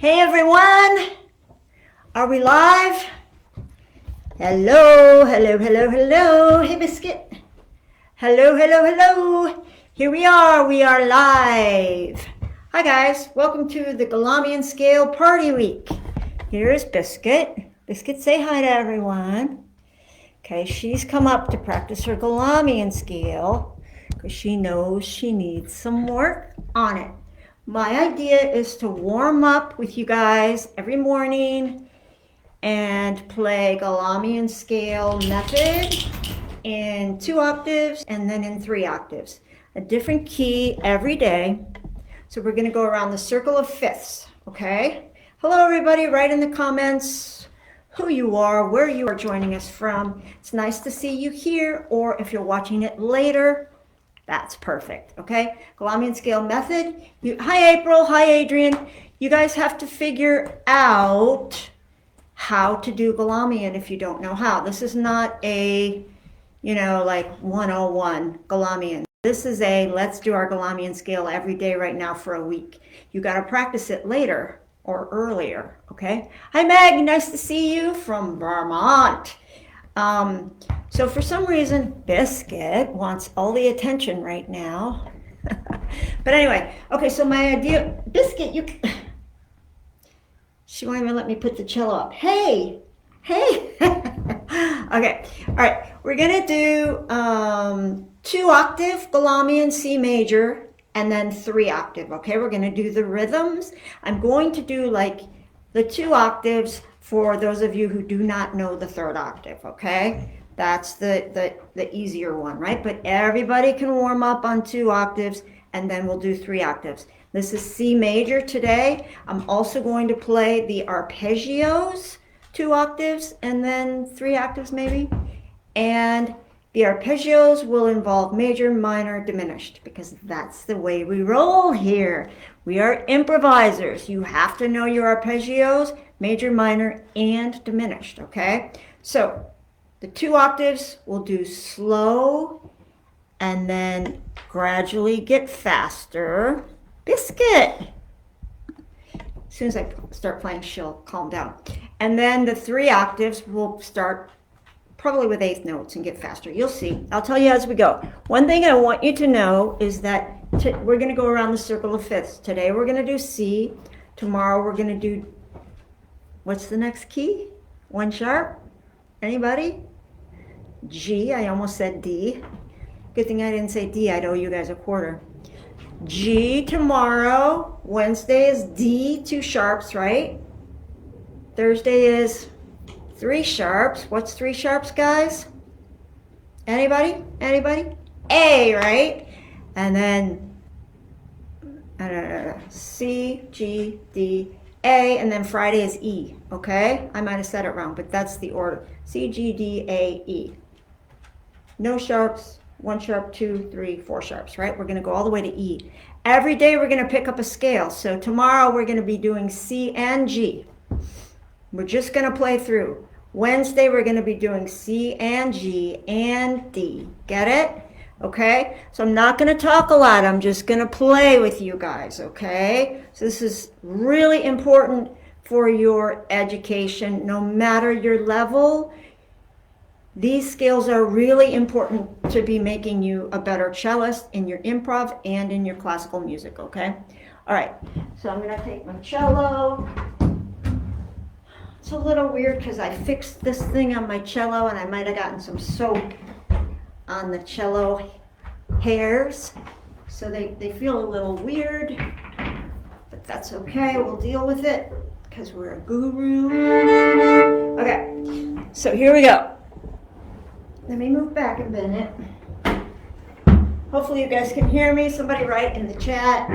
Hey everyone, are we live? Hello, hello, hello, hello. Hey Biscuit. Hello, hello, hello. Here we are live. Hi guys, welcome to the Galamian Scale Party Week. Here's Biscuit. Biscuit, say hi to everyone. Okay, she's come up to practice her Galamian scale because she knows she needs some work on it. My idea is to warm up with you guys every morning and play Galamian scale method in 2 octaves and then in 3 octaves. A different key every day. So we're going to go around the circle of fifths, okay? Hello everybody, write in the comments who you are, where you are joining us from. It's nice to see you here, or if you're watching it later, that's perfect, okay? Galamian scale method. Hi April, hi Adrian. You guys have to figure out how to do Galamian if you don't know how. This is not a, like 101 Galamian. This is a let's do our Galamian scale every day right now for a week. You got to practice it later or earlier, okay? Hi Meg, nice to see you from Vermont. So for some reason, Biscuit wants all the attention right now. But anyway, okay, so my idea, Biscuit, she won't even let me put the cello up. Hey. Okay, all right, we're gonna do 2-octave Galamian C major and then 3-octave, okay? We're gonna do the rhythms. I'm going to do like the 2 octaves for those of you who do not know the 3rd octave, okay? That's the easier one, right? But everybody can warm up on 2 octaves and then we'll do 3 octaves. This is C major today. I'm also going to play the Arpeggios, 2 octaves and then 3 octaves maybe. And the Arpeggios will involve major, minor, diminished, because that's the way we roll here. We are improvisers. You have to know your Arpeggios, major, minor, and diminished, okay? So the 2 octaves we'll do slow and then gradually get faster. Biscuit! As soon as I start playing, she'll calm down. And then the 3 octaves we'll start probably with 8th notes and get faster. You'll see. I'll tell you as we go. One thing I want you to know is that we're going to go around the circle of fifths. Today we're going to do C. Tomorrow we're going to do, what's the next key? 1 sharp? Anybody? G. I almost said D. Good thing I didn't say D. I'd owe you guys a quarter. G tomorrow. Wednesday is D, 2 sharps, right? Thursday is 3 sharps. What's 3 sharps, guys? Anybody? A, right? And then C, G, D, A, and then Friday is E, okay? I might have said it wrong, but that's the order. C, G, D, A, E. No sharps, 1 sharp, 2, 3, 4 sharps, right? We're going to go all the way to E. Every day we're going to pick up a scale. So tomorrow we're going to be doing C and G. We're just going to play through. Wednesday we're going to be doing C and G and D. Get it? Okay? So I'm not going to talk a lot. I'm just going to play with you guys, okay? So this is really important for your education, no matter your level. These scales are really important to be making you a better cellist in your improv and in your classical music, okay? All right, so I'm going to take my cello. It's a little weird because I fixed this thing on my cello and I might have gotten some soap on the cello hairs. So they feel a little weird, but that's okay. We'll deal with it because we're a guru. Okay, so here we go. Let me move back a minute. Hopefully you guys can hear me. Somebody write in the chat.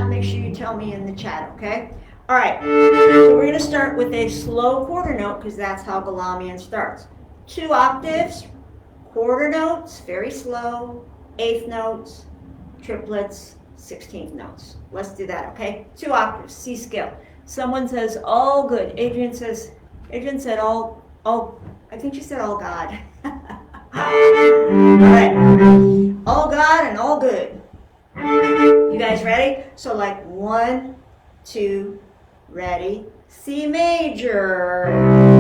Make sure you tell me in the chat, okay? All right, so we're going to start with a slow quarter note because that's how Galamian starts. 2 octaves, quarter notes, very slow, 8th notes, triplets, 16th notes. Let's do that, okay? 2 octaves, C scale. Someone says all good. Adrian said all, I think she said all God. All right, all God and all good. You guys ready? So like 1, 2, ready, C major.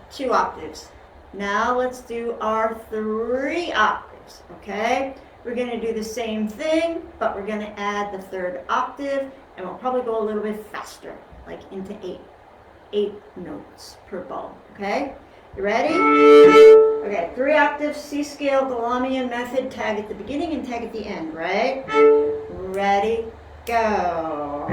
Two octaves. Now let's do our 3 octaves, okay? We're going to do the same thing, but we're going to add the 3rd octave, and we'll probably go a little bit faster, like into 8 notes per bow, okay? You ready? Okay, 3-octave C scale Galamian method, tag at the beginning and tag at the end, right? Ready, go.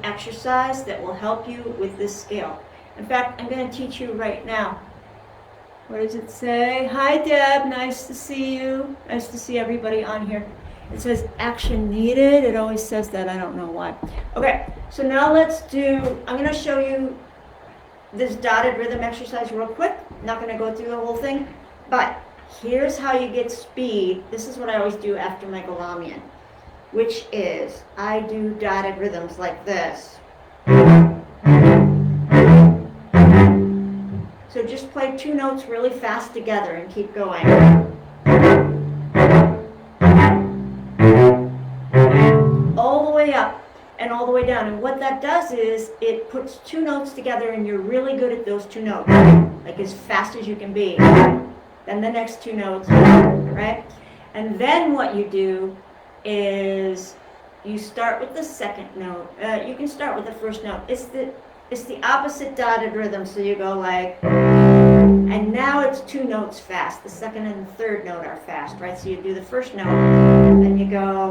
Exercise that will help you with this scale. In fact, I'm going to teach you right now. What does it say? Hi Deb, nice to see you. Nice to see everybody on here. It says action needed. It always says that, I don't know why. Okay, so now I'm going to show you this dotted rhythm exercise real quick. I'm not going to go through the whole thing, but here's how you get speed. This is what I always do after my Galamian, which is I do dotted rhythms like this. So just play two notes really fast together and keep going. All the way up and all the way down. And what that does is it puts two notes together and you're really good at those two notes, like as fast as you can be. Then the next two notes, right? And then what you do is you start with the second note. You can start with the first note. It's the opposite dotted rhythm, so you go like, and now it's two notes fast. The second and the third note are fast, right? So you do the first note, and you go.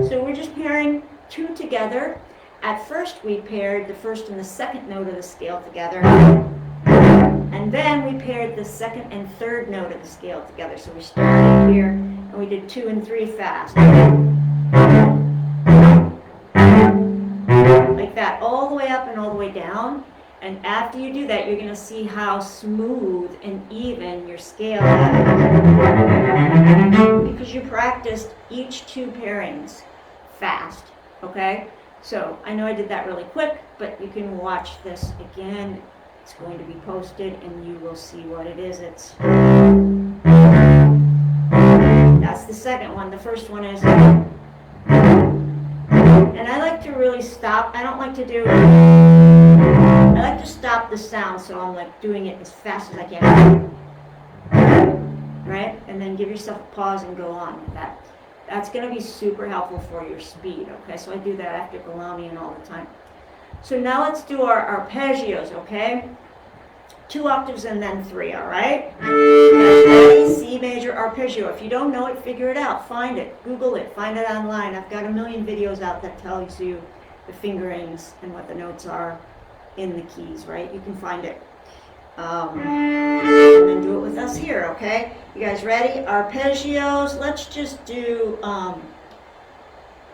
So we're just pairing two together. At first we paired the first and the second note of the scale together. And then we paired the second and third note of the scale together. So we started here, and we did 2 and 3 fast. Like that, all the way up and all the way down. And after you do that, you're going to see how smooth and even your scale is. Because you practiced each two pairings fast, okay? So I know I did that really quick, but you can watch this again. It's going to be posted and you will see what it is. That's the second one. The first one is, and I like to really stop. I don't like to do, I like to stop the sound, so I'm like doing it as fast as I can. Right? And then give yourself a pause and go on with that. That's going to be super helpful for your speed, okay? So I do that after Galamian all the time. So now let's do our arpeggios, okay? 2 octaves and then 3, all right? A, C major arpeggio. If you don't know it, figure it out. Find it. Google it. Find it online. I've got a million videos out that tells you the fingerings and what the notes are in the keys, right? You can find it. And then do it with us here, okay? You guys ready? Arpeggios. Let's just do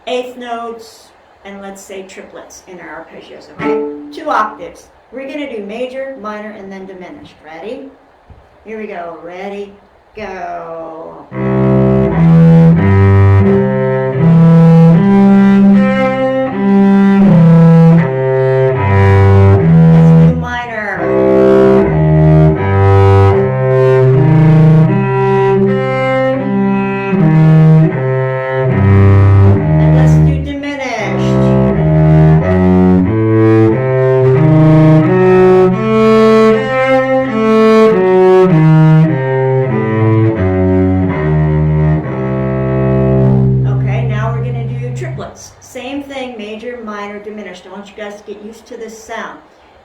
eighth notes and let's say triplets in our arpeggios, okay? 2 octaves. We're going to do major, minor, and then diminished. Ready? Here we go. Ready? Go. To this sound.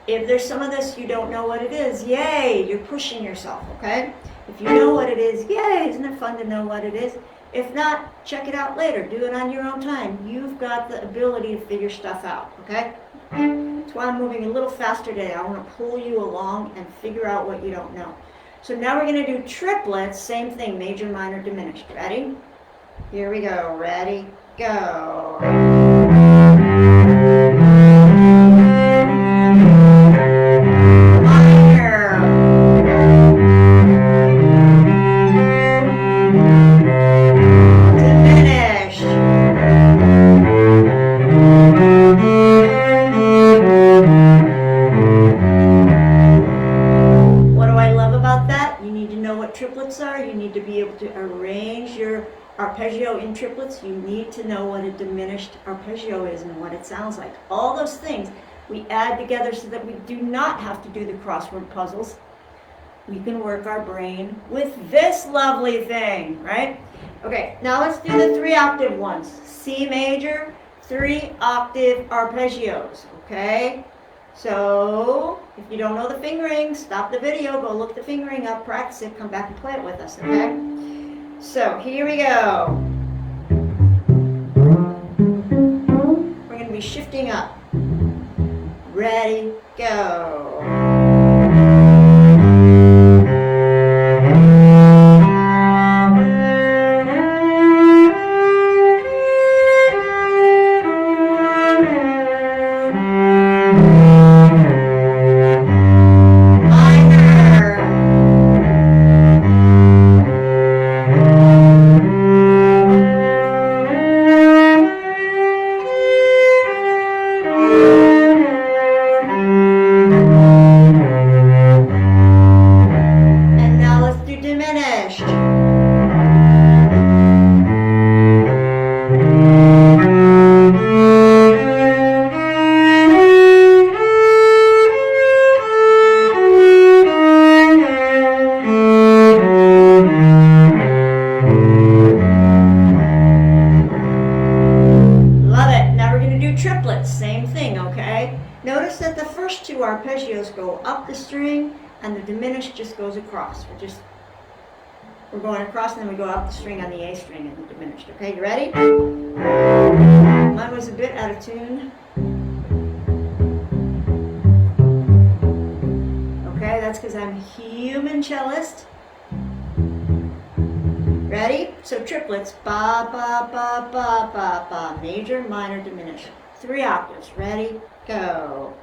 If there's some of this you don't know what it is, yay, you're pushing yourself, okay? If you know what it is, yay, isn't it fun to know what it is? If not, check it out later. Do it on your own time. You've got the ability to figure stuff out, okay? That's why I'm moving a little faster today. I want to pull you along and figure out what you don't know. So now we're going to do triplets, same thing, major, minor, diminished. Ready? Here we go. Ready, go. Triplets are. You need to be able to arrange your arpeggio in triplets. You need to know what a diminished arpeggio is and what it sounds like. All those things we add together so that we do not have to do the crossword puzzles. We can work our brain with this lovely thing, right? Okay, now let's do the 3-octave ones. C major, 3-octave arpeggios, okay? So, if you don't know the fingering, stop the video, go look the fingering up, practice it, come back and play it with us, okay? So, here we go. We're going to be shifting up. Ready, go. Notice that the first two arpeggios go up the string and the diminished just goes across. We're going across and then we go up the string on the A string and the diminished. Okay, you ready? Mine was a bit out of tune. Okay, that's because I'm a human cellist. Ready? So triplets. Ba, ba, ba, ba, ba, ba. Major, minor, diminished. 3 octaves. Ready? Go.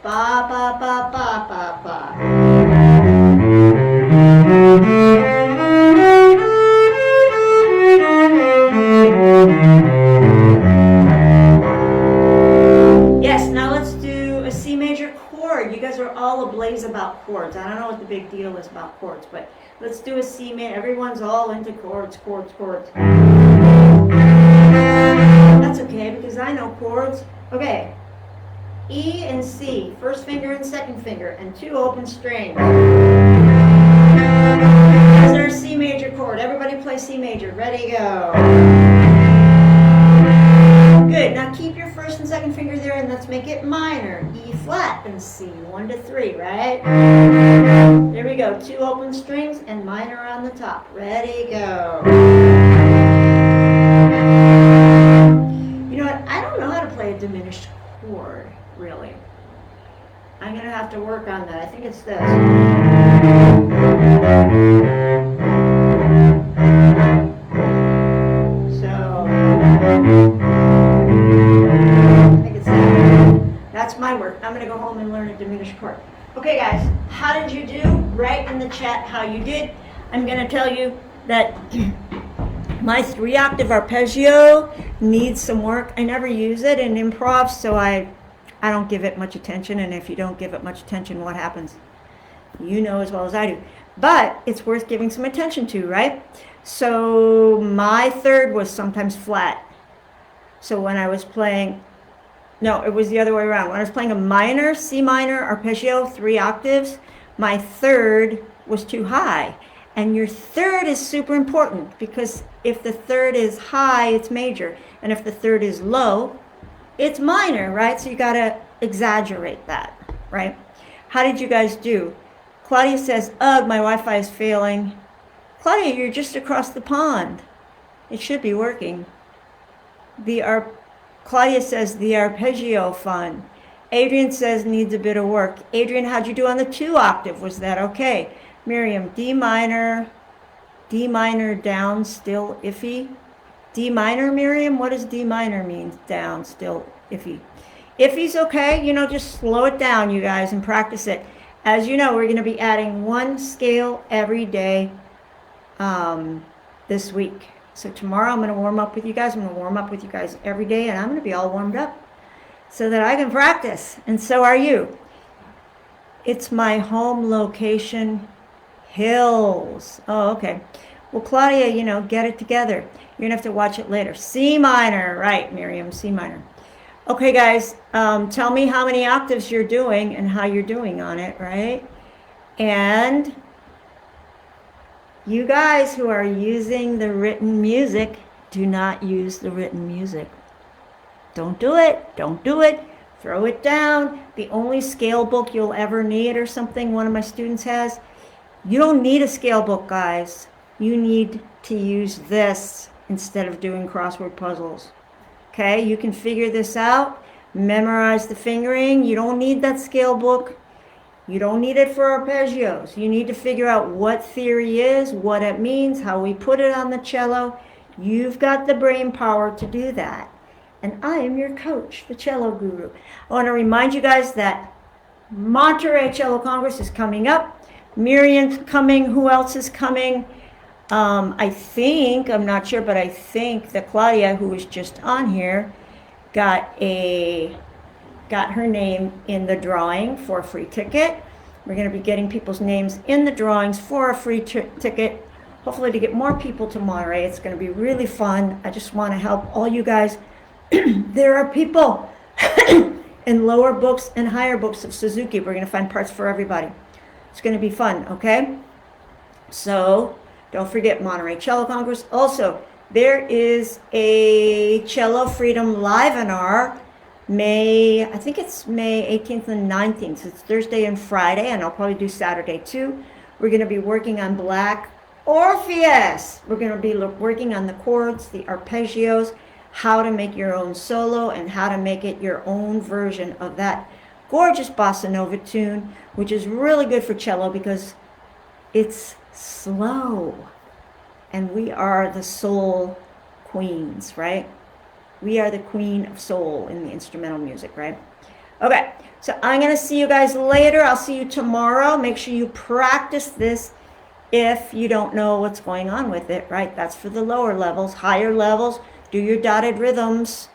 Ba, ba, ba, ba, ba, ba. Yes, now let's do a C major chord. You guys are all ablaze about chords. I don't know what the big deal is about chords, but let's do a C major. Everyone's all into chords, chords, chords. That's okay because I know chords. Okay. E and C, first finger and second finger, and 2 open strings. That's our C major chord. Everybody play C major. Ready, go. Good. Now keep your first and second finger there, and let's make it minor. E flat and C, 1 to 3, right? There we go. 2 open strings and minor on the top. Ready, go. You know what? I don't know how to play a diminished chord. Really. I'm going to have to work on that. I think it's this. So, I think it's that. That's my work. I'm going to go home and learn a diminished chord. Okay, guys, how did you do? Write in the chat how you did. I'm going to tell you that my 3-octave arpeggio needs some work. I never use it in improv, so I don't give it much attention, and if you don't give it much attention, what happens? You know as well as I do. But it's worth giving some attention to, right? So my third was sometimes flat. So when I was playing No, it was the other way around. When I was playing a minor, C minor, arpeggio, 3 octaves, my third was too high. And your third is super important because if the third is high, it's major. And if the third is low, it's minor, right? So you got to exaggerate that, right? How did you guys do? Claudia says, ugh, my Wi-Fi is failing. Claudia, you're just across the pond. It should be working. Claudia says, the arpeggio fun. Adrian says, needs a bit of work. Adrian, how'd you do on the 2-octave? Was that okay? Miriam, D minor down, still iffy. D minor, Miriam? What does D minor mean? Down, still iffy. Iffy's okay, just slow it down, you guys, and practice it. As you know, we're going to be adding one scale every day this week. So tomorrow I'm going to warm up with you guys. I'm going to warm up with you guys every day, and I'm going to be all warmed up so that I can practice. And so are you. It's my home location, Hills. Oh, okay. Well, Claudia, get it together. You're going to have to watch it later. C minor. Right, Miriam, C minor. Okay, guys, tell me how many octaves you're doing and how you're doing on it, right? And you guys who are using the written music, do not use the written music. Don't do it. Don't do it. Throw it down. The only scale book you'll ever need or something one of my students has, you don't need a scale book, guys. You need to use this instead of doing crossword puzzles. Okay, you can figure this out. Memorize the fingering. You don't need that scale book. You don't need it for arpeggios. You need to figure out what theory is, what it means, how we put it on the cello. You've got the brain power to do that. And I am your coach, the cello guru. I want to remind you guys that Monterey Cello Congress is coming up. Miriam's coming. Who else is coming? I think, I'm not sure, but I think that Claudia, who was just on here, got her name in the drawing for a free ticket. We're going to be getting people's names in the drawings for a free ticket, hopefully to get more people to Monterey. It's going to be really fun. I just want to help all you guys. There are people in lower books and higher books of Suzuki. We're going to find parts for everybody. It's going to be fun, okay? So don't forget Monterey Cello Congress. Also, there is a Cello Freedom Livenar, I think it's May 18th and 19th. It's Thursday and Friday, and I'll probably do Saturday too. We're going to be working on Black Orpheus. We're going to be working on the chords, the arpeggios, how to make your own solo, and how to make it your own version of that gorgeous bossa nova tune, which is really good for cello because it's slow. And we are the soul queens, right? We are the queen of soul in the instrumental music, right? Okay, so I'm going to see you guys later. I'll see you tomorrow. Make sure you practice this if you don't know what's going on with it, right? That's for the lower levels. Higher levels, do your dotted rhythms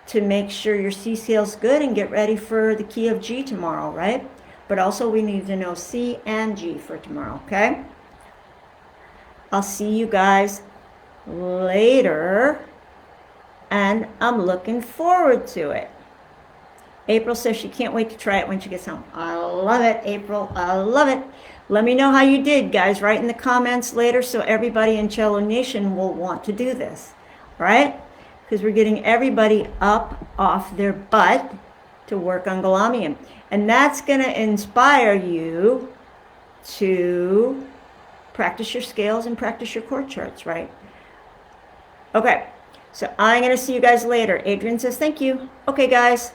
to make sure your C scale's good and get ready for the key of G tomorrow, right? But also we need to know C and G for tomorrow, okay? I'll see you guys later, and I'm looking forward to it. April says she can't wait to try it when she gets home. I love it, April. I love it. Let me know how you did, guys. Write in the comments later so everybody in Cello Nation will want to do this, right? Because we're getting everybody up off their butt to work on Galamian. And that's going to inspire you to practice your scales and practice your chord charts, right? Okay, so I'm going to see you guys later. Adrian says thank you. Okay, guys,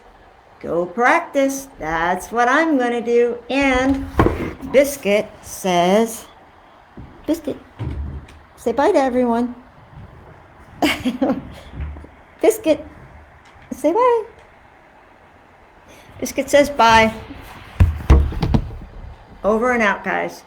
go practice. That's what I'm going to do. And Biscuit says, Biscuit, say bye to everyone. Biscuit, say bye. Biscuit says bye. Over and out, guys.